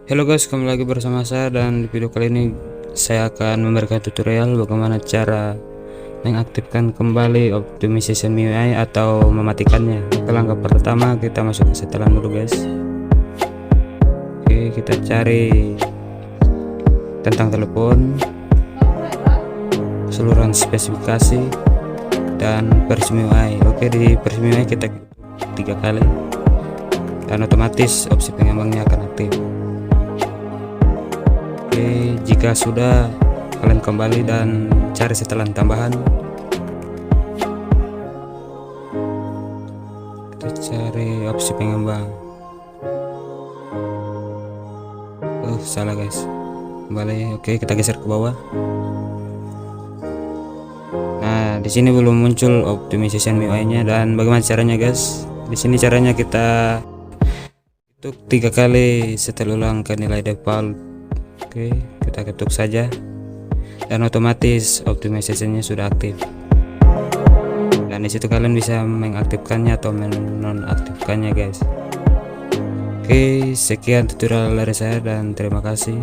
Halo guys, kembali lagi bersama saya, dan di video kali ini saya akan memberikan tutorial bagaimana cara mengaktifkan kembali optimization MIUI atau mematikannya. Oke, langkah pertama kita masuk ke setelan dulu guys. Oke, kita cari tentang telepon, keseluruhan spesifikasi, dan versi MIUI. Oke, di versi MIUI kita 3 kali dan otomatis opsi pengembangnya akan aktif. Oke, jika sudah, kalian kembali dan cari setelan tambahan. Kita cari opsi pengembang. Salah guys. Kembali. Oke, kita geser ke bawah. Nah, di sini belum muncul optimization MIUI-nya, dan bagaimana caranya guys? Di sini caranya kita ketuk 3 kali setel ulang ke nilai default. Oke, kita ketuk saja dan otomatis optimization-nya sudah aktif. Dan disitu kalian bisa mengaktifkannya atau menonaktifkannya guys. Oke, sekian tutorial dari saya dan terima kasih.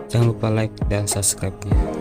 Jangan lupa like dan subscribe-nya.